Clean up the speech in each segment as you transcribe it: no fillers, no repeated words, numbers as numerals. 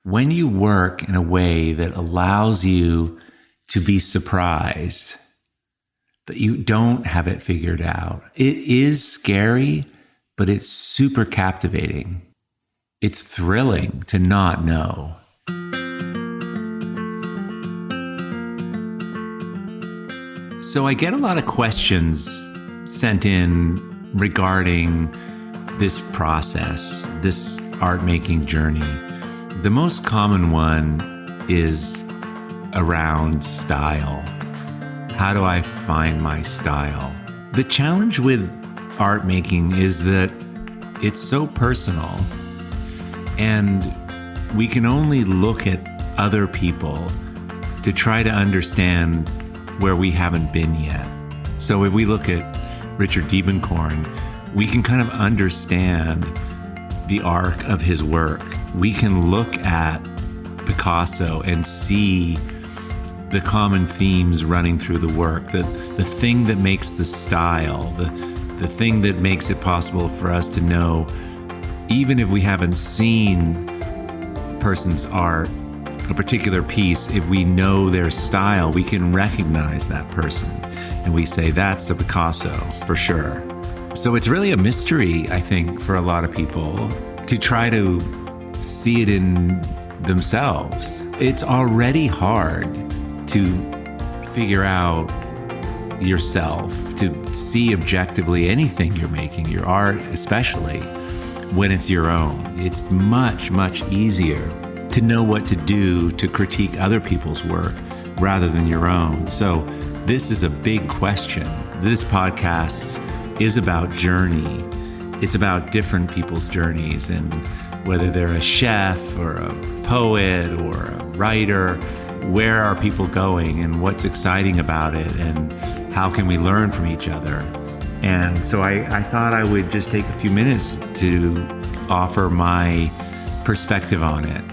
when you work in a way that allows you to be surprised, that you don't have it figured out, it is scary, but it's super captivating. It's thrilling to not know. So I get a lot of questions sent in regarding this process, this art making journey. The most common one is around style. How do I find my style? The challenge with art making is that it's so personal, and we can only look at other people to try to understand where we haven't been yet. So if we look at Richard Diebenkorn, we can kind of understand the arc of his work. We can look at Picasso and see the common themes running through the work, the thing that makes the style, the thing that makes it possible for us to know, even if we haven't seen a person's art, a particular piece, if we know their style, we can recognize that person. And we say, that's a Picasso for sure. So it's really a mystery, I think, for a lot of people to try to see it in themselves. It's already hard to figure out yourself, to see objectively anything you're making, your art especially, when it's your own. It's much, much easier to know what to do to critique other people's work rather than your own. So this is a big question. This podcast is about journey. It's about different people's journeys, and whether they're a chef or a poet or a writer, where are people going and what's exciting about it, and how can we learn from each other? And so I thought I would just take a few minutes to offer my perspective on it.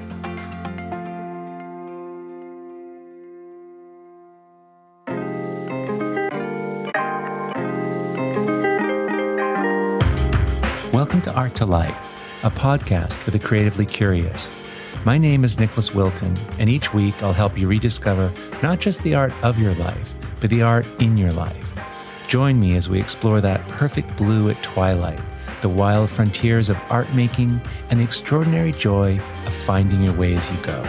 Welcome to Art2Life, a podcast for the creatively curious. My name is Nicholas Wilton, and each week I'll help you rediscover not just the art of your life, but the art in your life. Join me as we explore that perfect blue at twilight, the wild frontiers of art making, and the extraordinary joy of finding your way as you go.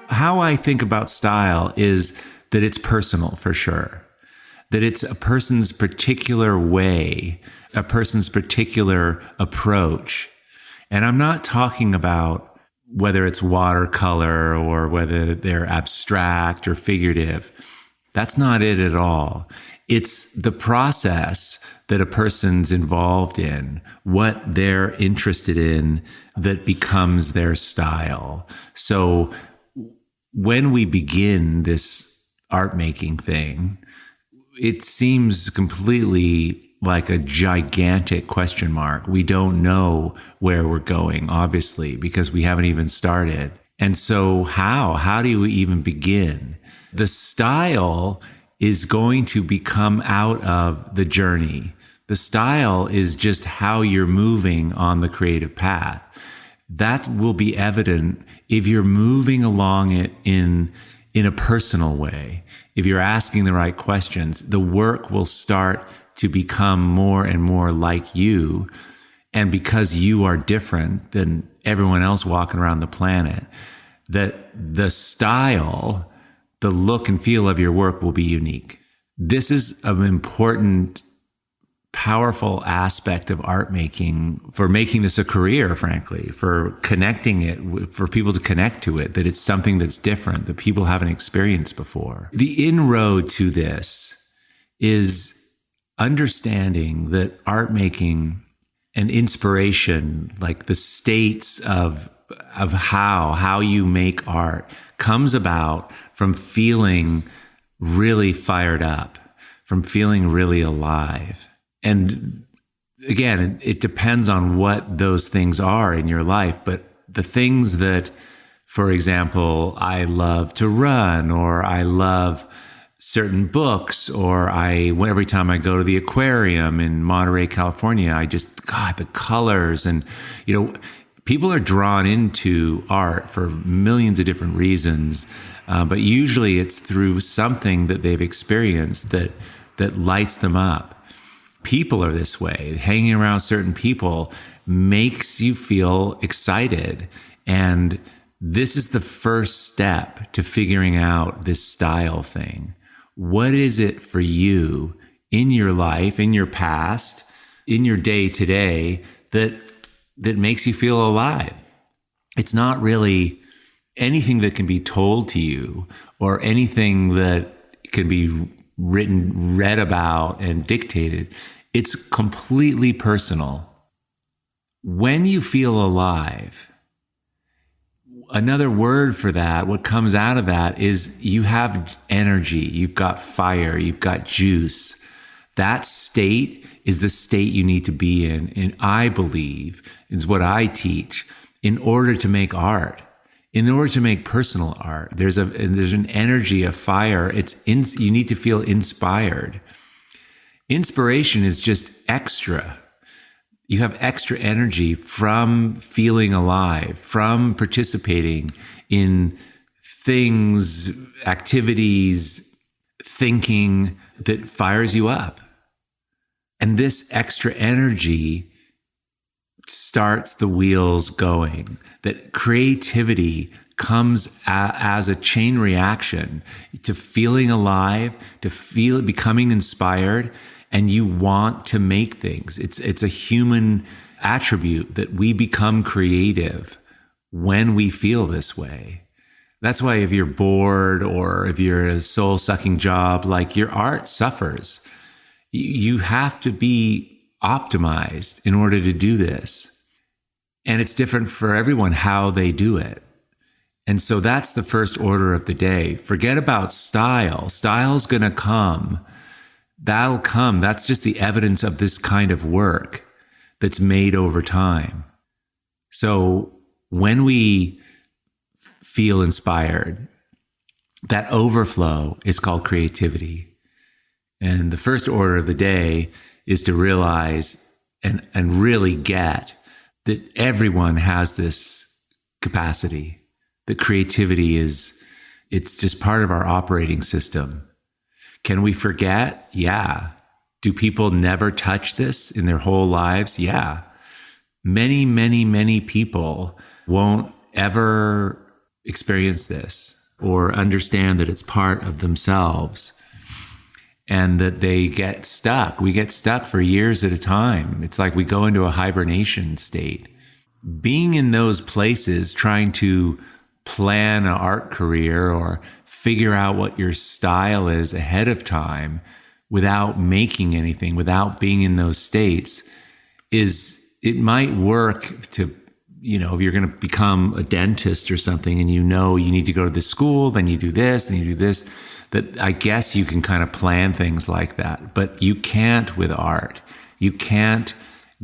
How I think about style is that it's personal for sure. That it's a person's particular way, a person's particular approach. And I'm not talking about whether it's watercolor or whether they're abstract or figurative. That's not it at all. It's the process that a person's involved in, what they're interested in, that becomes their style. So when we begin this art making thing, it seems completely like a gigantic question mark. We don't know where we're going, obviously, because we haven't even started. And so how do you even begin? The style is going to become out of the journey. The style is just how you're moving on the creative path. That will be evident if you're moving along it in a personal way. If you're asking the right questions, the work will start to become more and more like you. And because you are different than everyone else walking around the planet, that the style, the look and feel of your work will be unique. This is an important, powerful aspect of art making, for making this a career, frankly, for connecting it, for people to connect to it, that it's something that's different, that people haven't experienced before. The inroad to this is understanding that art making and inspiration, like the states of how you make art, comes about from feeling really fired up, from feeling really alive. And again, it depends on what those things are in your life. But the things that, for example, I love to run, or I love certain books, or every time I go to the aquarium in Monterey, California, God, the colors and, people are drawn into art for millions of different reasons. But usually it's through something that they've experienced that lights them up. People are this way. Hanging around certain people makes you feel excited. And this is the first step to figuring out this style thing. What is it for you in your life, in your past, in your day to day that makes you feel alive? It's not really anything that can be told to you or anything that can be read about and dictated. It's completely personal. When you feel alive, another word for that, what comes out of that is you have energy, you've got fire, you've got juice. That state is the state you need to be in. And I believe is what I teach in order to make art, in order to make personal art. There's an energy, a fire. You need to feel inspired. Inspiration is just extra. You have extra energy from feeling alive, from participating in things, activities, thinking that fires you up. And this extra energy starts the wheels going. That creativity comes as a chain reaction to feeling alive, to becoming inspired, and you want to make things. It's a human attribute that we become creative when we feel this way. That's why if you're bored or if you're a soul-sucking job, like your art suffers. You have to be optimized in order to do this. And it's different for everyone how they do it. And so that's the first order of the day. Forget about style. Style's going to come. That'll come. That's just the evidence of this kind of work that's made over time. So when we feel inspired, that overflow is called creativity. And the first order of the day is to realize and really get that everyone has this capacity, that creativity it's just part of our operating system. Can we forget? Yeah. Do people never touch this in their whole lives? Yeah. Many, many, many people won't ever experience this or understand that it's part of themselves. And that they get stuck. We get stuck for years at a time. It's like we go into a hibernation state. Being in those places, trying to plan an art career or figure out what your style is ahead of time without making anything, without being in those states, it might work to, if you're going to become a dentist or something and you need to go to this school, then you do this, then you do this. That I guess you can kind of plan things like that, but you can't with art. You can't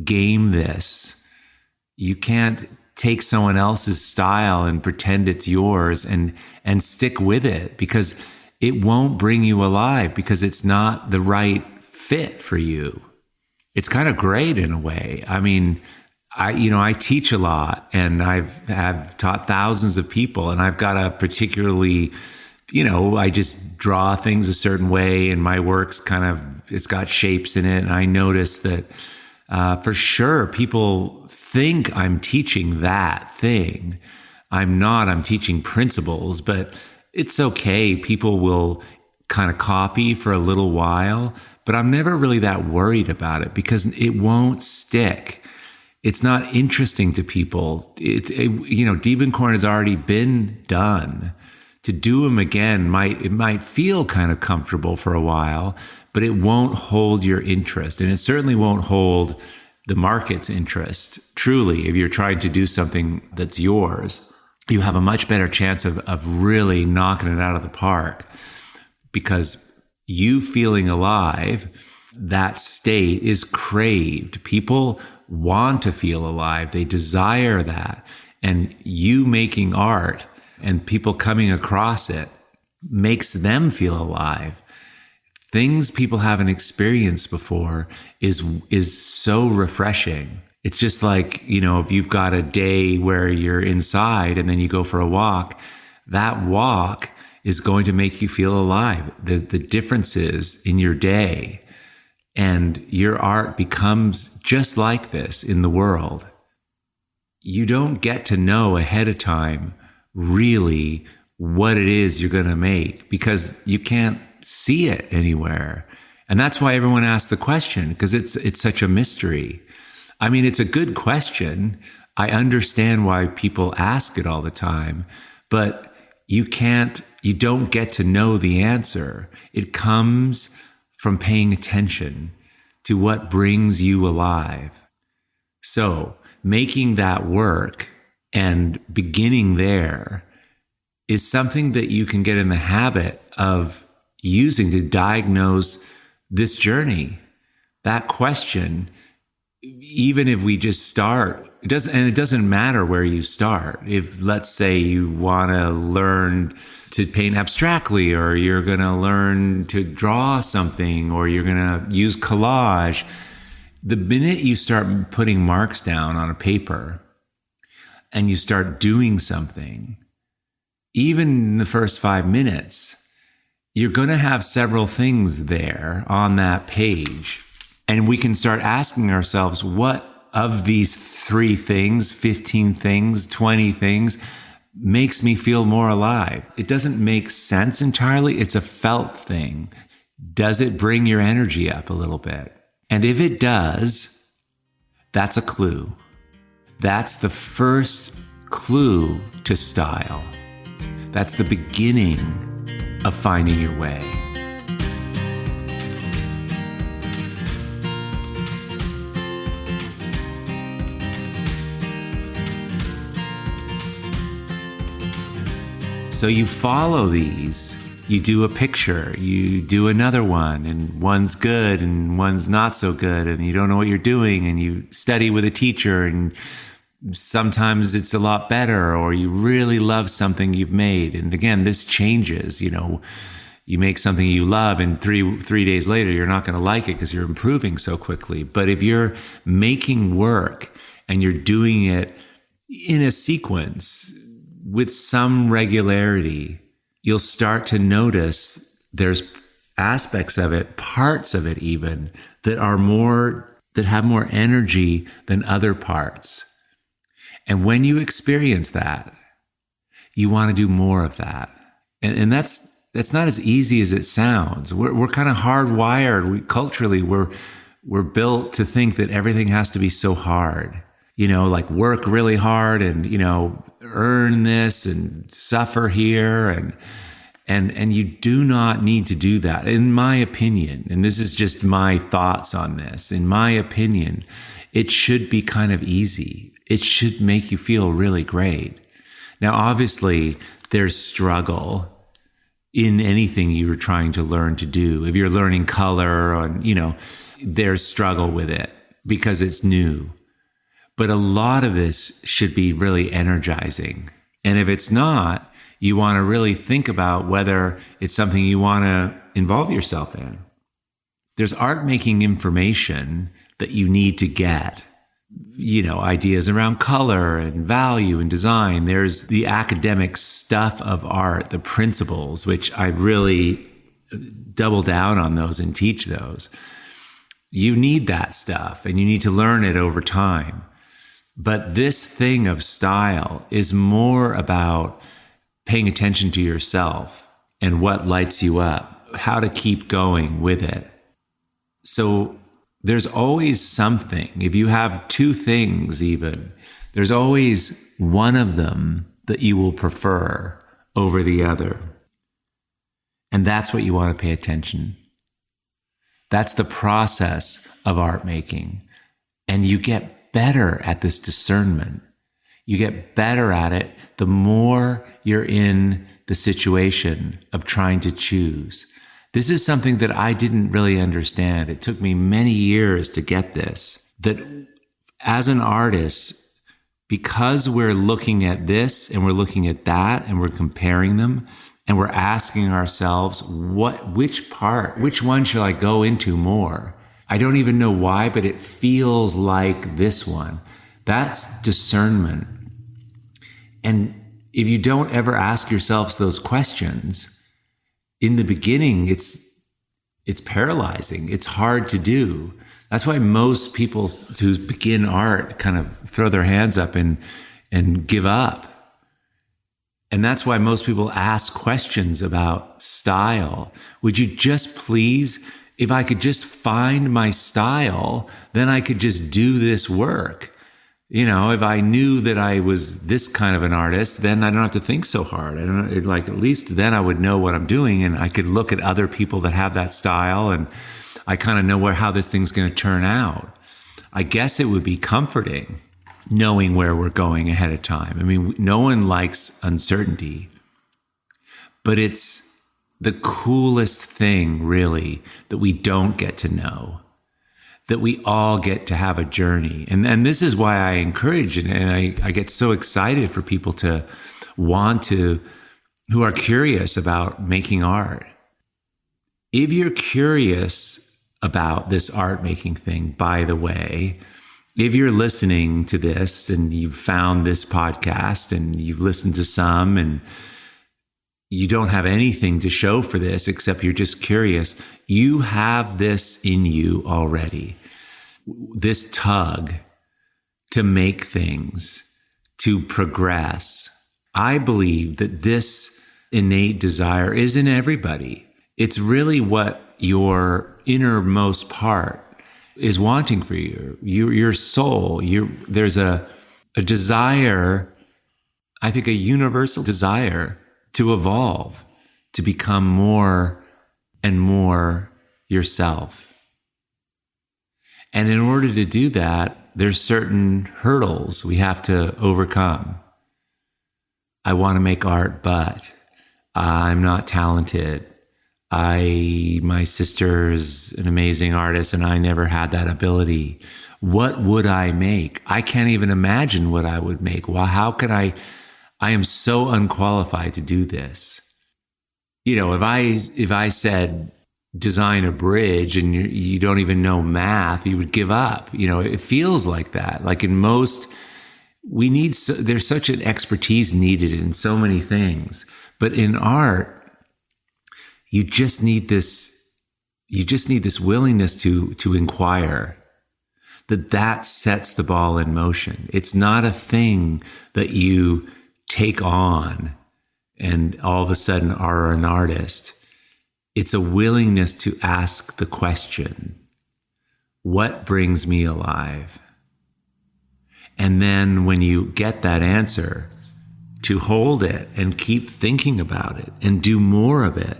game this. You can't take someone else's style and pretend it's yours and stick with it, because it won't bring you alive, because it's not the right fit for you. It's kind of great in a way. I mean, I teach a lot, and have taught thousands of people, and I've got a particularly, I just draw things a certain way, and my work's it's got shapes in it. And I notice that for sure people think I'm teaching that thing. I'm not. I'm teaching principles, but it's okay. People will kind of copy for a little while, but I'm never really that worried about it, because it won't stick. It's not interesting to people. Diebenkorn has already been done. To do them again might feel kind of comfortable for a while, but it won't hold your interest. And it certainly won't hold the market's interest. Truly, if you're trying to do something that's yours, you have a much better chance of really knocking it out of the park, because you feeling alive, that state is craved. People want to feel alive. They desire that. And you making art and people coming across it makes them feel alive. things people haven't experienced before is so refreshing. It's just like, if you've got a day where you're inside and then you go for a walk, that walk is going to make you feel alive. The differences in your day and your art becomes just like this in the world. You don't get to know ahead of time really what it is you're going to make because you can't see it anywhere. And that's why everyone asks the question, because it's such a mystery. I mean, it's a good question. I understand why people ask it all the time, but you don't get to know the answer. It comes from paying attention to what brings you alive. So making that work and beginning there is something that you can get in the habit of using to diagnose this journey. That question, even if we just start, it doesn't matter where you start. If, let's say, you want to learn to paint abstractly, or you're going to learn to draw something, or you're going to use collage, the minute you start putting marks down on a paper and you start doing something, even in the first 5 minutes, you're going to have several things there on that page. And we can start asking ourselves, what of these 3 things, 15 things, 20 things makes me feel more alive? It doesn't make sense entirely. It's a felt thing. Does it bring your energy up a little bit? And if it does, that's a clue. That's the first clue to style. That's the beginning of finding your way. So you follow these. You do a picture, you do another one, and one's good and one's not so good, and you don't know what you're doing, and you study with a teacher, and sometimes it's a lot better, or you really love something you've made. And again, this changes. You make something you love, and three days later, you're not going to like it because you're improving so quickly. But if you're making work and you're doing it in a sequence with some regularity, you'll start to notice there's aspects of it, parts of it even, that have more energy than other parts. And when you experience that, you want to do more of that. And that's not as easy as it sounds. We're kind of hardwired. Culturally, we're built to think that everything has to be so hard. Like work really hard and, earn this and suffer here. And you do not need to do that. In my opinion, and this is just my thoughts on this, in my opinion, it should be kind of easy. It should make you feel really great. Now, obviously, there's struggle in anything you're trying to learn to do. If you're learning color, there's struggle with it because it's new. But a lot of this should be really energizing. And if it's not, you want to really think about whether it's something you want to involve yourself in. There's art making information that you need to get. Ideas around color and value and design. There's the academic stuff of art, the principles, which I really double down on those and teach those. You need that stuff and you need to learn it over time. But this thing of style is more about paying attention to yourself and what lights you up, how to keep going with it. So there's always something. If you have 2 things even, there's always one of them that you will prefer over the other. And that's what you want to pay attention. That's the process of art making. And you get better at this discernment. You get better at it the more you're in the situation of trying to choose. This is something that I didn't really understand. It took me many years to get this, that as an artist, because we're looking at this and we're looking at that and we're comparing them, And we're asking ourselves, which one should I go into more? I don't even know why, but it feels like this one. That's discernment. And if you don't ever ask yourselves those questions, in the beginning, it's paralyzing. It's hard to do. That's why most people who begin art kind of throw their hands up and give up. And that's why most people ask questions about style. Would you just please, if I could just find my style, then I could just do this work. You know, if I knew that I was this kind of an artist, then I don't have to think so hard. At least then I would know what I'm doing, and I could look at other people that have that style, and I kind of know how this thing's going to turn out. I guess it would be comforting knowing where we're going ahead of time. I mean, no one likes uncertainty, but it's the coolest thing, really, that we don't get to know, that we all get to have a journey. And this is why I encourage it, and I get so excited for people to want to, who are curious about making art. If you're curious about this art making thing, by the way, if you're listening to this and you've found this podcast and you've listened to some and you don't have anything to show for this except you're just curious, you have this in you already. This tug to make things, to progress. I believe that this innate desire is in everybody. It's really what your innermost part is wanting for you, your soul. There's a desire, I think a universal desire to evolve, to become more and more yourself. And in order to do that, there's certain hurdles we have to overcome. I want to make art, but I'm not talented. My sister's an amazing artist and I never had that ability. What would I make? I can't even imagine what I would make. Well, how could I am so unqualified to do this. You know, if I said design a bridge and you don't even know math, you would give up. You know, it feels like that. Like in most, there's such an expertise needed in so many things. But in art, you just need this willingness to inquire, that sets the ball in motion. It's not a thing that you take on and all of a sudden are an artist. It's a willingness to ask the question, what brings me alive? And then when you get that answer, to hold it and keep thinking about it and do more of it.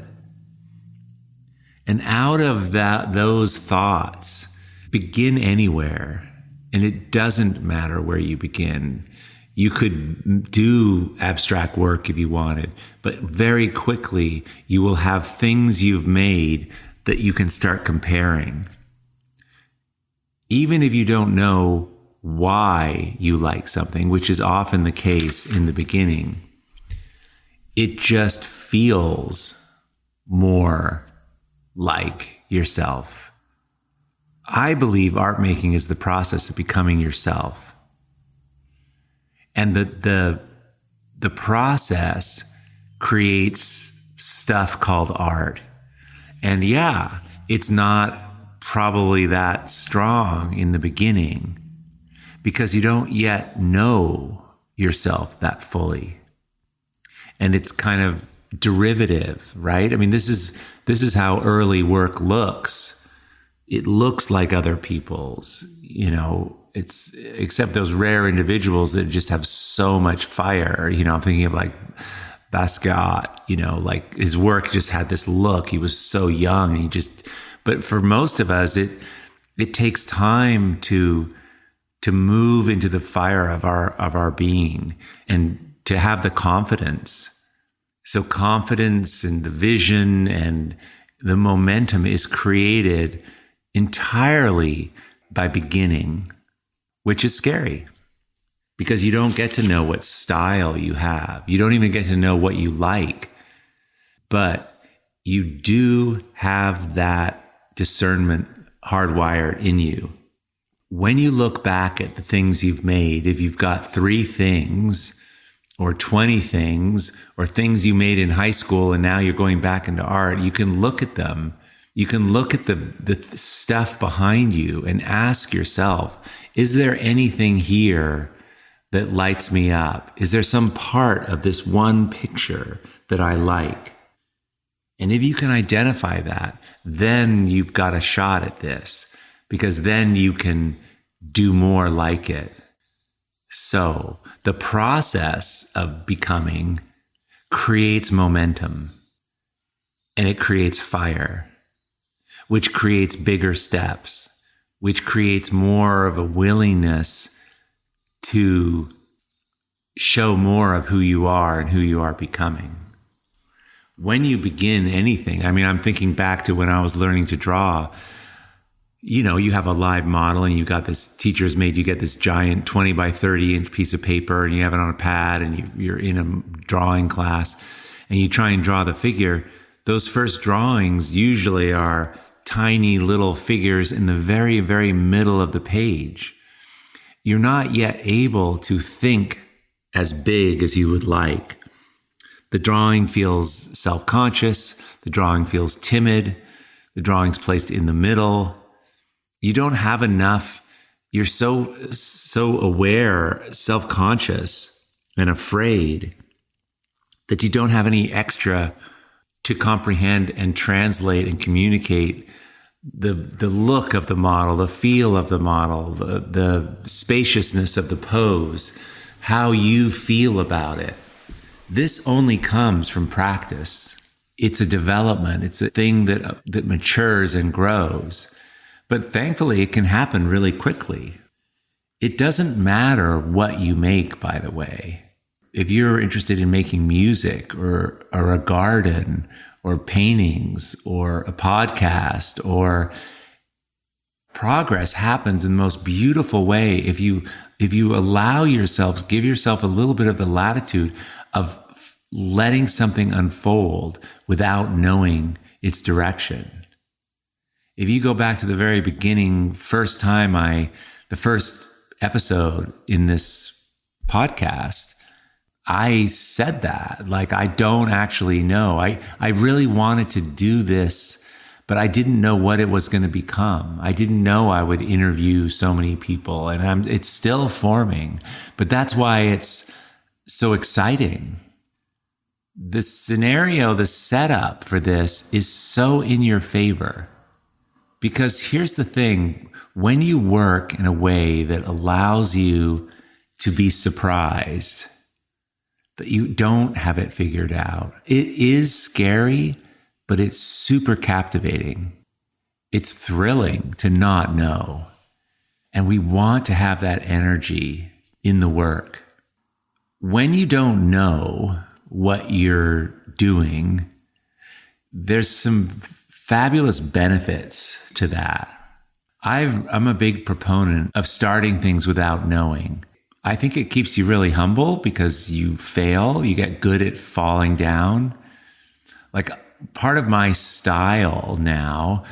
And out of those thoughts, begin anywhere. And it doesn't matter where you begin. You could do abstract work if you wanted, but very quickly you will have things you've made that you can start comparing. Even if you don't know why you like something, which is often the case in the beginning, it just feels more like yourself. I believe art making is the process of becoming yourself. And the process creates stuff called art. And yeah, it's not probably that strong in the beginning because you don't yet know yourself that fully. And it's kind of derivative, right? I mean, this is how early work looks. It looks like other people's, you know, it's except those rare individuals that just have so much fire. You know, I'm thinking of like Basquiat, you know, like his work just had this look. He was so young. But for most of us, it takes time to move into the fire of our being and to have the confidence. So confidence and the vision and the momentum is created entirely by beginning, which is scary because you don't get to know what style you have. You don't even get to know what you like. but you do have that discernment hardwired in you. When you look back at the things you've made, if you've got 3 things or 20 things or things you made in high school and now you're going back into art, you can look at them. You can look at the stuff behind you and ask yourself, is there anything here that lights me up? Is there some part of this one picture that I like? And if you can identify that, then you've got a shot at this, because then you can do more like it. So the process of becoming creates momentum, and it creates fire, which creates bigger steps, which creates more of a willingness to show more of who you are and who you are becoming. When you begin anything, I mean, I'm thinking back to when I was learning to draw. You know, you have a live model and you got this, teachers made you get this giant 20 by 30 inch piece of paper and you have it on a pad and you're in a drawing class and you try and draw the figure. Those first drawings usually are tiny little figures in the very, very middle of the page. You're not yet able to think as big as you would like. The drawing feels self-conscious. The drawing feels timid. The drawing's placed in the middle. You don't have enough. You're so aware, self-conscious, and afraid that you don't have any extra to comprehend and translate and communicate the look of the model, the feel of the model, the spaciousness of the pose, how you feel about it. This only comes from practice. It's a development. It's a thing that matures and grows. But thankfully, it can happen really quickly. It doesn't matter what you make, by the way. If you're interested in making music or a garden or paintings or a podcast, or progress happens in the most beautiful way if you allow yourself, give yourself a little bit of the latitude of letting something unfold without knowing its direction. If you go back to the very beginning, the first episode in this podcast, I said that, like, I don't actually know. I really wanted to do this, but I didn't know what it was going to become. I didn't know I would interview so many people, and it's still forming, but that's why it's so exciting. The scenario, the setup for this is so in your favor. Because here's the thing, when you work in a way that allows you to be surprised, that you don't have it figured out, it is scary, but it's super captivating. It's thrilling to not know. And we want to have that energy in the work. When you don't know what you're doing, there's some fabulous benefits to that. I'm a big proponent of starting things without knowing. I think it keeps you really humble because you fail, you get good at falling down. Like, part of my style now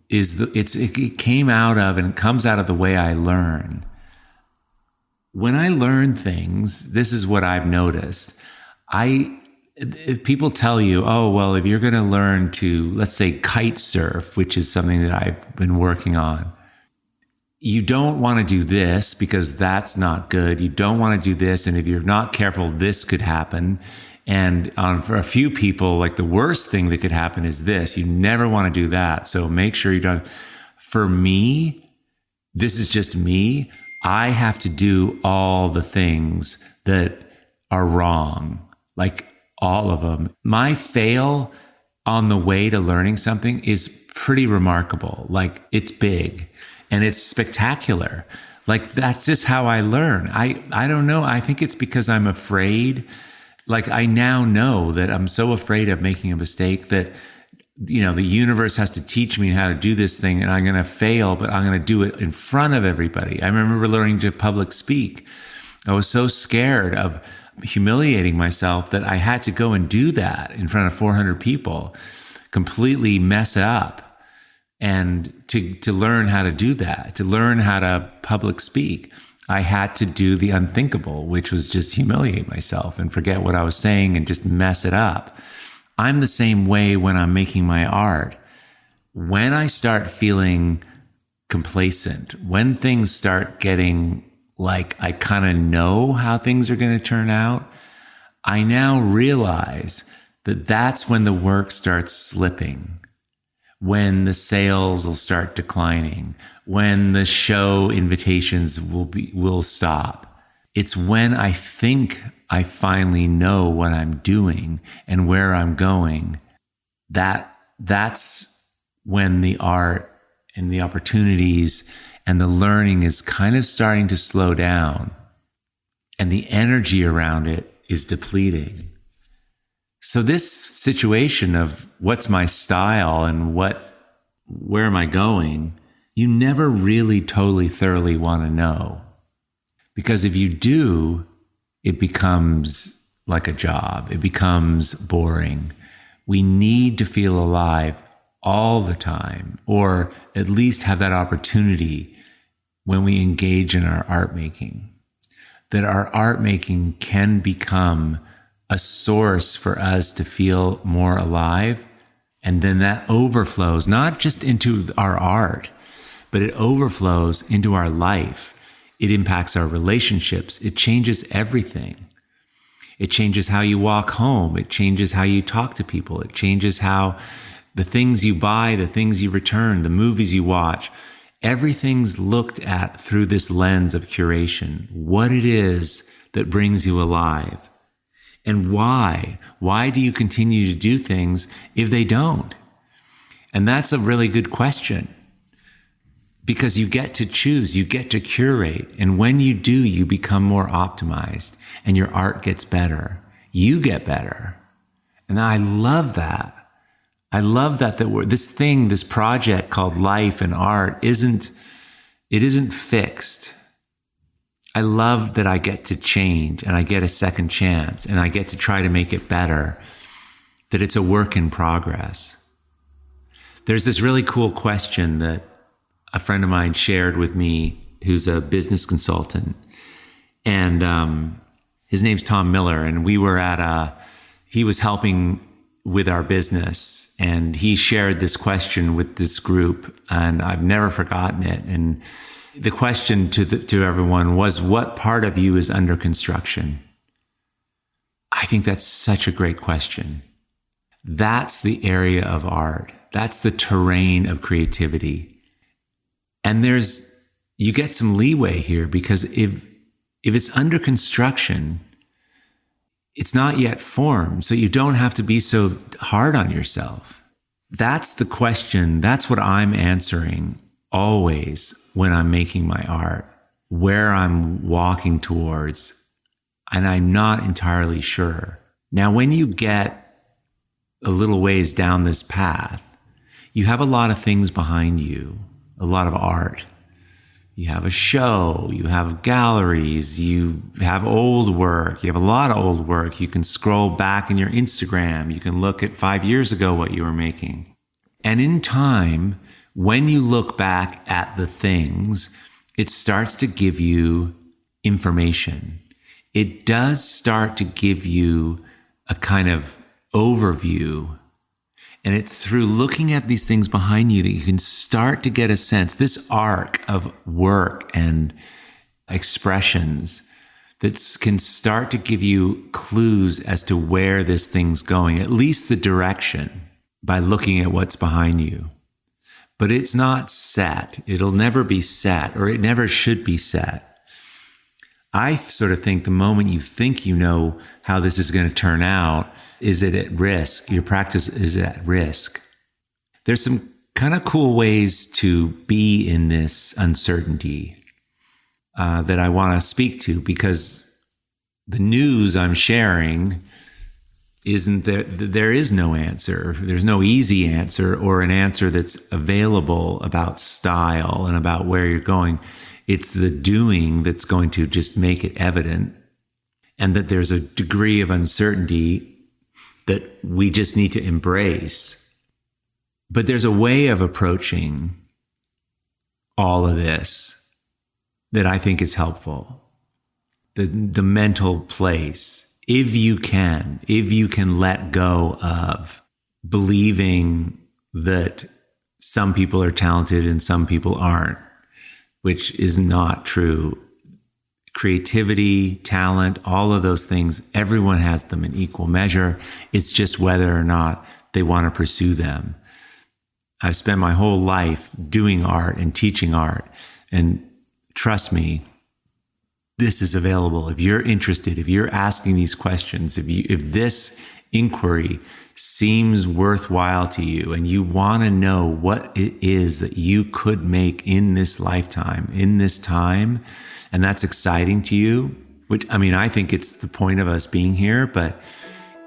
is it came out of and it comes out of the way I learn. When I learn things, this is what I've noticed. If people tell you, oh, well, if you're going to learn to, let's say, kite surf, which is something that I've been working on, you don't want to do this because that's not good. You don't want to do this. And if you're not careful, this could happen. And for a few people, like, the worst thing that could happen is this. You never want to do that. So make sure you don't. For me, this is just me. I have to do all the things that are wrong, like all of them. My fail on the way to learning something is pretty remarkable. Like, it's big and it's spectacular. Like, that's just how I learn. I don't know. I think it's because I'm afraid. Like, I now know that I'm so afraid of making a mistake that, you know, the universe has to teach me how to do this thing, and I'm going to fail, but I'm going to do it in front of everybody. I remember learning to public speak. I was so scared humiliating myself that I had to go and do that in front of 400 people, completely mess it up. And to learn how to do that, to learn how to public speak, I had to do the unthinkable, which was just humiliate myself and forget what I was saying and just mess it up. I'm the same way when I'm making my art. When I start feeling complacent, when things start getting like I kind of know how things are going to turn out, I now realize that that's when the work starts slipping, when the sales will start declining, when the show invitations will stop. It's when I think I finally know what I'm doing and where I'm going, that's when the art and the opportunities and the learning is kind of starting to slow down and the energy around it is depleting. So this situation of what's my style and where am I going, you never really totally thoroughly want to know. Because if you do, it becomes like a job. It becomes boring. We need to feel alive all the time, or at least have that opportunity when we engage in our art making, that our art making can become a source for us to feel more alive. And then that overflows not just into our art, but it overflows into our life. It impacts our relationships. It changes everything. It changes how you walk home. It changes how you talk to people. It changes how the things you buy, the things you return, the movies you watch, everything's looked at through this lens of curation. What it is that brings you alive. And why? Why do you continue to do things if they don't? And that's a really good question. Because you get to choose, you get to curate. And when you do, you become more optimized and your art gets better. You get better. And I love that. I love that this project called life and art isn't fixed. I love that I get to change and I get a second chance and I get to try to make it better, that it's a work in progress. There's this really cool question that a friend of mine shared with me who's a business consultant. And his name's Tom Miller. And we were he was helping with our business. And he shared this question with this group. And I've never forgotten it. And the question to everyone was, what part of you is under construction? I think that's such a great question. That's the area of art. That's the terrain of creativity. And you get some leeway here, because if it's under construction, it's not yet formed. So you don't have to be so hard on yourself. That's the question. That's what I'm answering always when I'm making my art, where I'm walking towards, and I'm not entirely sure. Now, when you get a little ways down this path, you have a lot of things behind you, a lot of art. You have a show, you have galleries, you have old work, you have a lot of old work. You can scroll back in your Instagram, you can look at 5 years ago what you were making. And in time, when you look back at the things, it starts to give you information. It does start to give you a kind of overview. And it's through looking at these things behind you that you can start to get a sense, this arc of work and expressions that can start to give you clues as to where this thing's going, at least the direction, by looking at what's behind you. But it's not set. It'll never be set, or it never should be set. I sort of think the moment you think you know how this is going to turn out, is it at risk? Your practice is at risk. There's some kind of cool ways to be in this uncertainty that I want to speak to, because the news I'm sharing isn't there is no answer. There's no easy answer or an answer that's available about style and about where you're going. It's the doing that's going to just make it evident. and that there's a degree of uncertainty that we just need to embrace. But there's a way of approaching all of this that I think is helpful. The mental place, if you can let go of believing that some people are talented and some people aren't, which is not true. Creativity, talent, all of those things, everyone has them in equal measure. It's just whether or not they want to pursue them. I've spent my whole life doing art and teaching art. And trust me, this is available. If you're interested, if you're asking these questions, if this inquiry seems worthwhile to you and you want to know what it is that you could make in this lifetime, in this time, and that's exciting to you, which, I mean, I think it's the point of us being here, but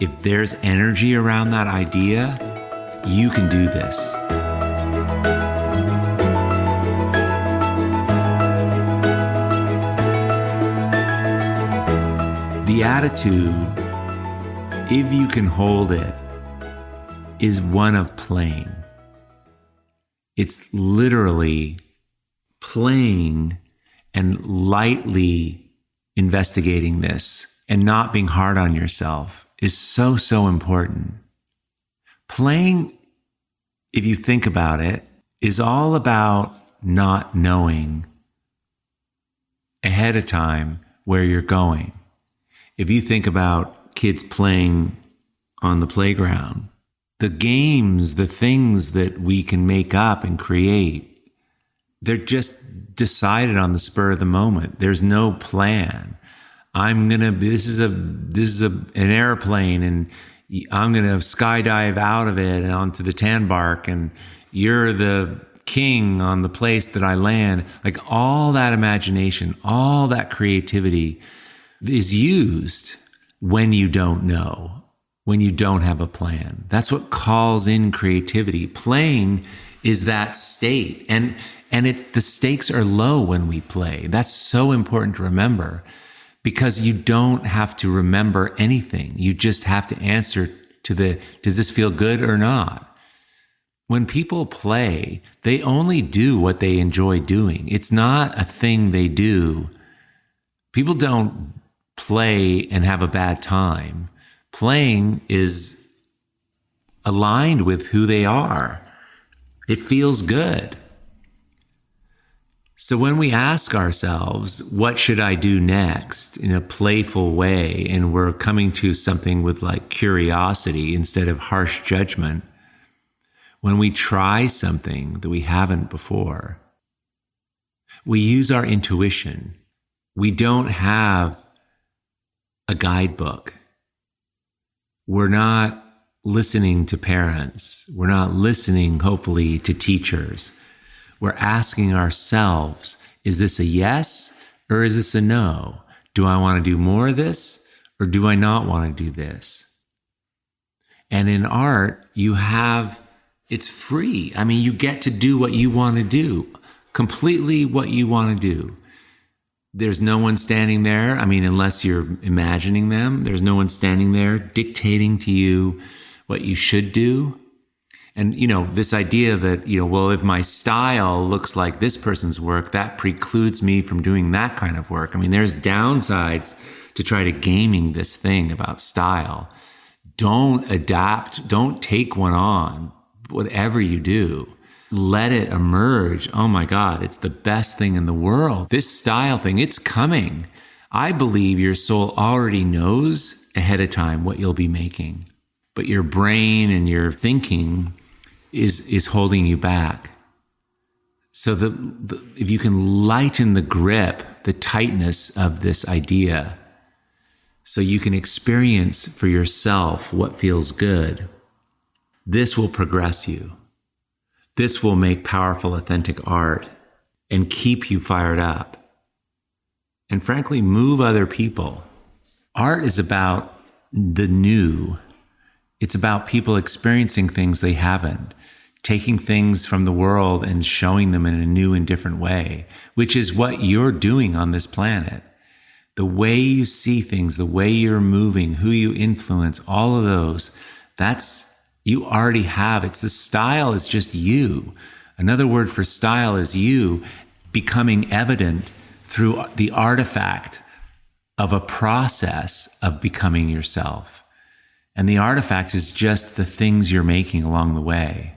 if there's energy around that idea, you can do this. The attitude, if you can hold it, is one of playing. It's literally playing and lightly investigating this and not being hard on yourself is so, so important. Playing, if you think about it, is all about not knowing ahead of time where you're going. If you think about kids playing on the playground, the games, the things that we can make up and create, they're just decided on the spur of the moment. There's no plan. This is an airplane and I'm going to skydive out of it and onto the tan bark and you're the king on the place that I land. Like all that imagination, all that creativity is used when you don't know, when you don't have a plan. That's what calls in creativity. Playing is that state. And the stakes are low when we play. That's so important to remember because you don't have to remember anything. You just have to answer to does this feel good or not? When people play, they only do what they enjoy doing. It's not a thing they do. People don't play and have a bad time. Playing is aligned with who they are. It feels good. So when we ask ourselves, what should I do next in a playful way, and we're coming to something with like curiosity instead of harsh judgment, when we try something that we haven't before, we use our intuition. We don't have a guidebook. We're not listening to parents. We're not listening, hopefully, to teachers. We're asking ourselves, is this a yes or is this a no? Do I want to do more of this or do I not want to do this? And in art, it's free. I mean, you get to do what you want to do, completely what you want to do. There's no one standing there. I mean, unless you're imagining them, there's no one standing there dictating to you what you should do. And, this idea that, well, if my style looks like this person's work, that precludes me from doing that kind of work. I mean, there's downsides to try to gaming this thing about style. Don't adapt. Don't take one on, whatever you do. Let it emerge. Oh my God, it's the best thing in the world. This style thing, it's coming. I believe your soul already knows ahead of time what you'll be making, but your brain and your thinking is holding you back. So if you can lighten the grip, the tightness of this idea, so you can experience for yourself what feels good, this will progress you. This will make powerful, authentic art and keep you fired up. And frankly, move other people. Art is about the new. It's about people experiencing things they haven't, taking things from the world and showing them in a new and different way, which is what you're doing on this planet. the way you see things, the way you're moving, who you influence, all of those, you already have. It's the style is just you. Another word for style is you becoming evident through the artifact of a process of becoming yourself. And the artifact is just the things you're making along the way.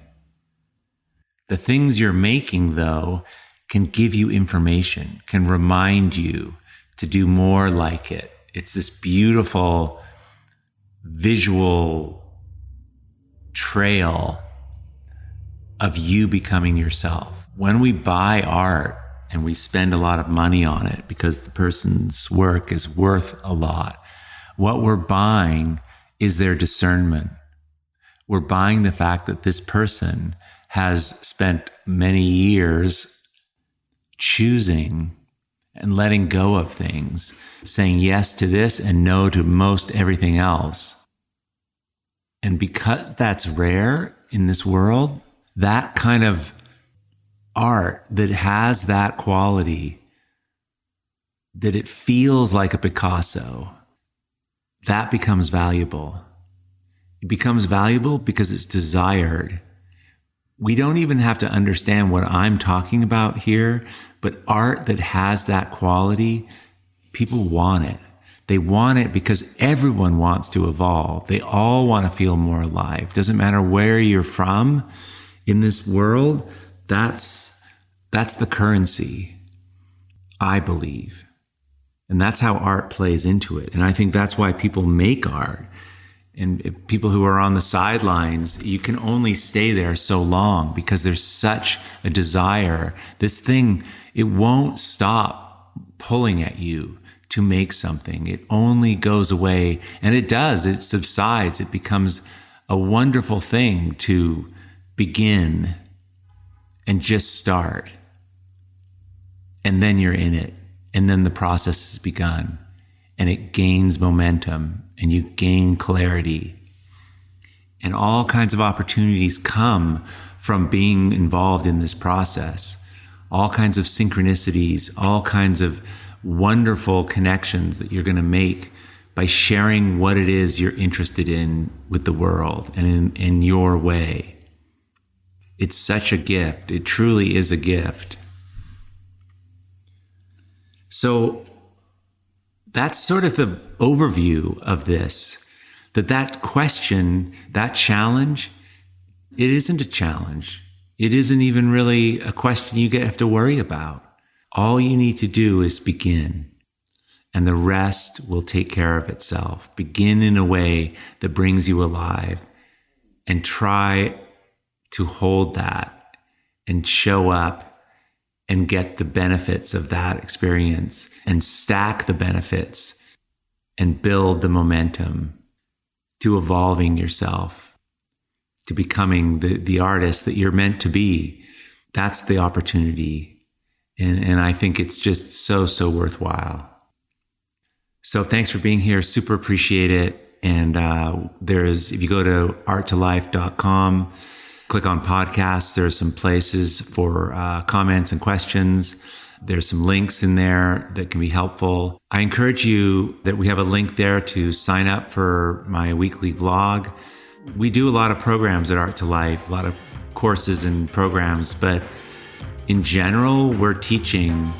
The things you're making, though, can give you information, can remind you to do more like it. It's this beautiful visual trail of you becoming yourself. When we buy art and we spend a lot of money on it because the person's work is worth a lot, what we're buying is their discernment. We're buying the fact that this person has spent many years choosing and letting go of things, saying yes to this and no to most everything else. And because that's rare in this world, that kind of art that has that quality, that it feels like a Picasso, that becomes valuable. It becomes valuable because it's desired. We don't even have to understand what I'm talking about here, but art that has that quality, people want it. They want it because everyone wants to evolve. They all want to feel more alive. Doesn't matter where you're from in this world, that's the currency, I believe. And that's how art plays into it. And I think that's why people make art. And people who are on the sidelines, you can only stay there so long because there's such a desire. This thing, it won't stop pulling at you to make something. It only goes away, and it does. It subsides. It becomes a wonderful thing to begin and just start. And then you're in it. And then the process has begun. And it gains momentum. And you gain clarity. And all kinds of opportunities come from being involved in this process. All kinds of synchronicities, all kinds of wonderful connections that you're going to make by sharing what it is you're interested in with the world and in your way. It's such a gift. It truly is a gift. So that's sort of the overview of this, that question, that challenge, it isn't a challenge. It isn't even really a question you have to worry about. All you need to do is begin, and the rest will take care of itself. Begin in a way that brings you alive, and try to hold that and show up and get the benefits of that experience and stack the benefits and build the momentum to evolving yourself, to becoming the artist that you're meant to be. That's the opportunity. And I think it's just so worthwhile. So thanks for being here. Super appreciate it. And if you go to art2life.com, click on podcasts, there's some places for comments and questions. There's some links in there that can be helpful. I encourage you that we have a link there to sign up for my weekly vlog. We do a lot of programs at Art2Life, a lot of courses and programs, but in general, we're teaching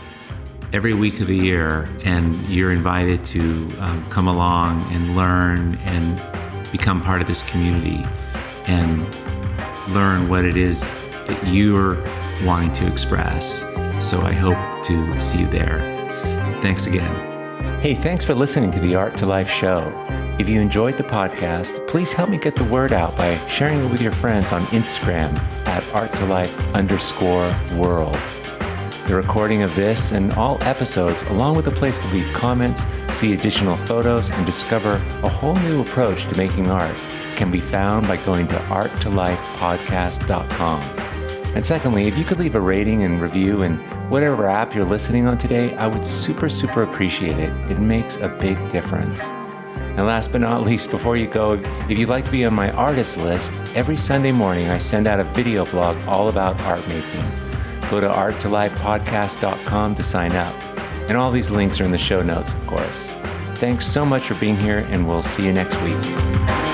every week of the year, and you're invited to come along and learn and become part of this community and learn what it is that you're wanting to express. So I hope to see you there. Thanks again. Hey, thanks for listening to the Art2Life show. If you enjoyed the podcast, please help me get the word out by sharing it with your friends on Instagram at art2life_world. The recording of this and all episodes, along with a place to leave comments, see additional photos, and discover a whole new approach to making art, can be found by going to art2lifepodcast.com. And secondly, if you could leave a rating and review in whatever app you're listening on today, I would super appreciate it. It makes a big difference. And last but not least, before you go, if you'd like to be on my artist list, every Sunday morning I send out a video blog all about art making. Go to art2lifepodcast.com to sign up. And all these links are in the show notes, of course. Thanks so much for being here, and we'll see you next week.